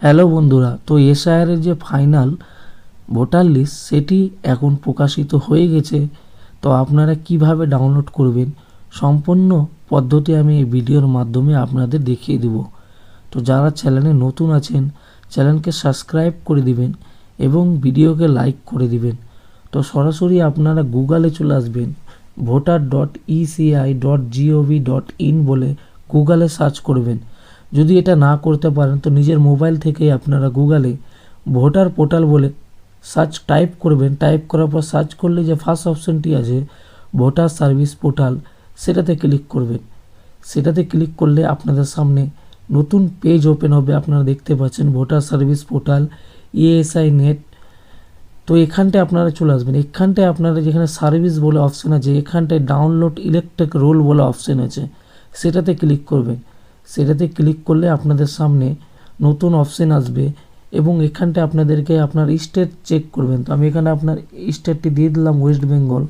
Hello বন্ধুরা, তো এসআইআরের যে ফাইনাল ভোটার লিস্ট সেটি এখন প্রকাশিত হয়ে গেছে। তো আপনারা কিভাবে ডাউনলোড করবেন সম্পূর্ণ পদ্ধতি আমি এই ভিডিওর মাধ্যমে আপনাদের দেখিয়ে দেব। তো যারা চ্যানেলে নতুন আছেন চ্যানেলকে সাবস্ক্রাইব করে দিবেন এবং ভিডিওকে লাইক করে দিবেন। তো সরাসরি আপনারা গুগলে চলে আসবেন, voter.eci.gov.in বলে গুগলে সার্চ করবেন। যদি এটা না করতে পারেন তো নিজের মোবাইল থেকে আপনারা গুগলে ভোটার পোর্টাল বলে সার্চ টাইপ করবেন। টাইপ করার পর সার্চ করলে যে ফার্স্ট অপশনটি আছে ভোটার সার্ভিস পোর্টাল, সেটাতে ক্লিক করবেন। সেটাতে ক্লিক করলে আপনাদের সামনে নতুন পেজ ওপেন হবে। আপনারা দেখতে পাচ্ছেন voter service portal ESI net. তো এখানটায় আপনারা চলে আসবেন। এখানটায় আপনারা যেখানে সার্ভিস বলে অপশন আছে, এখানটায় ডাউনলোড ইলেকট্রিক রোল বলে অপশন আছে, সেটাতে ক্লিক করবেন। সেটাতে ক্লিক করলে আপনাদের সামনে নতুন অপশন আসবে এবং এখানটায় আপনাদেরকে আপনার স্টেট চেক করবেন। তো আমি এখানে আপনার স্টেটটি দিয়ে দিলাম ওয়েস্ট বেঙ্গল।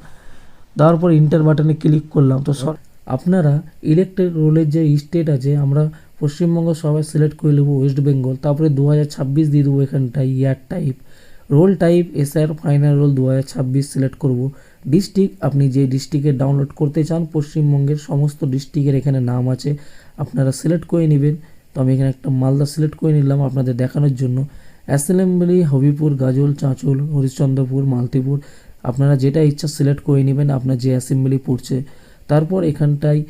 দেওয়ার পর ইন্টার বাটনে ক্লিক করলাম। তো আপনারা ইলেকট্রিক রোলের যে স্টেট আছে, আমরা পশ্চিমবঙ্গ সবাই সিলেক্ট করে নেব ওয়েস্ট বেঙ্গল। তারপরে 2026 দিয়ে দেবো এখানটায় year type. Roll type SR final roll 2026 select করব। ডিস্ট্রিক্ট আপনি যে ডিস্ট্রিক্টে ডাউনলোড করতে চান, পশ্চিমবঙ্গের সমস্ত ডিস্ট্রিক্টের এখানে নাম আছে, আপনারা সিলেক্ট করে নেবেন। তো আমি এখানে একটা মালদা সিলেক্ট করে নিলাম আপনাদের দেখানোর জন্য। অ্যাসেম্বলি হবিপুর, গাজল, চাঁচল, হরিশ্চন্দ্রপুর, মালতীপুর, আপনারা যেটা ইচ্ছা সিলেক্ট করে নেবেন আপনার যে অ্যাসেম্বলি পড়ছে। তারপর এখানটায়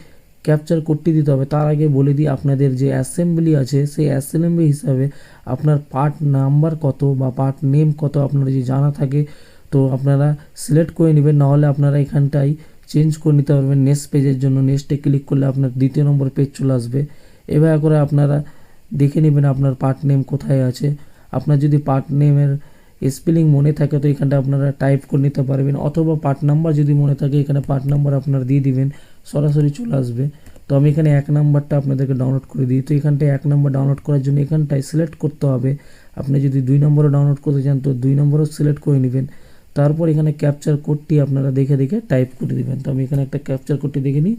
ক্যাপচার কোডটি দিতে হবে। তার আগে বলে দিই, আপনাদের যে অ্যাসেম্বলি আছে সেই অ্যাসেম্বলি হিসাবে আপনার পার্ট নাম্বার কত বা পার্ট নেম কত আপনার যদি জানা থাকে তো আপনারা সিলেক্ট করে নেবেন। নাহলে আপনারা এখানটায় চেঞ্জ করে নিতে পারবেন নেক্সট পেজের জন্য। নেক্সটে ক্লিক করলে আপনার দ্বিতীয় নম্বর পেজ চলে আসবে। এভাবে করে আপনারা দেখে নেবেন আপনার পার্ট নেম কোথায় আছে। আপনার যদি পার্ট নেমের স্পেলিং মনে থাকে তো এখানটা আপনারা টাইপ করে নিতে পারবেন, অথবা পার্ট নাম্বার যদি মনে থাকে এখানে পার্ট নাম্বার আপনারা দিয়ে দিবেন, সরাসরি চলে আসবে। তো আমি এখানে 1 নাম্বারটা আপনাদেরকে ডাউনলোড করে দিই। তো এখানটায় 1 নাম্বার ডাউনলোড করার জন্য এখানটায় সিলেক্ট করতে হবে। আপনি যদি 2 নম্বরও ডাউনলোড করতে চান তো 2 নম্বরও সিলেক্ট করে নেবেন। তারপর এখানে ক্যাপচার কোডটি আপনারা দেখে দেখে টাইপ করে দিবেন। তো আমি এখানে একটা ক্যাপচার কোডটি দেখে নিই।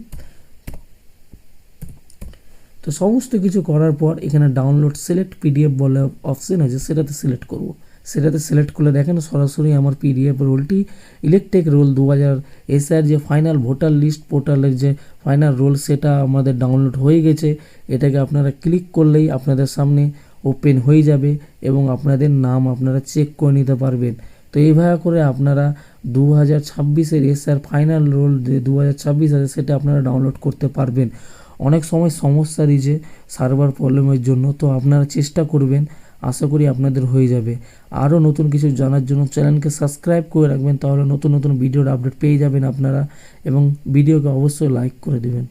তো সমস্ত কিছু করার পর এখানে ডাউনলোড সিলেক্ট পিডিএফ বলে অপশন আছে, সেটাতে সিলেক্ট করব। সেটাতে সিলেক্ট করলে দেখেন সরাসরি আমার পিডিএফ রোলটি ইলেকট্রিক রোল 2000 এসআর যে ফাইনাল ভোটার লিস্ট পোর্টালের যে ফাইনাল রোল সেটা আমাদের ডাউনলোড হয়ে গেছে। এটাকে আপনারা ক্লিক করলেই আপনাদের সামনে ওপেন হয়ে যাবে এবং আপনাদের নাম আপনারা চেক করে নিতে পারবেন। তো এইভাবে করে আপনারা 2026-এর এসআর ফাইনাল রোল যে 2026 আছে সেটা আপনারা ডাউনলোড করতে পারবেন। অনেক সময় সমস্যা দিয়েছে সার্ভার প্রবলেমের জন্য, তো আপনারা চেষ্টা করবেন, আশা করি আপনাদের হয়ে যাবে। আরও নতুন কিছু জানার জন্য চ্যানেলকে সাবস্ক্রাইব করে রাখবেন, তাহলে নতুন নতুন ভিডিওর আপডেট পেয়ে যাবেন আপনারা, এবং ভিডিওকে অবশ্যই লাইক করে দেবেন।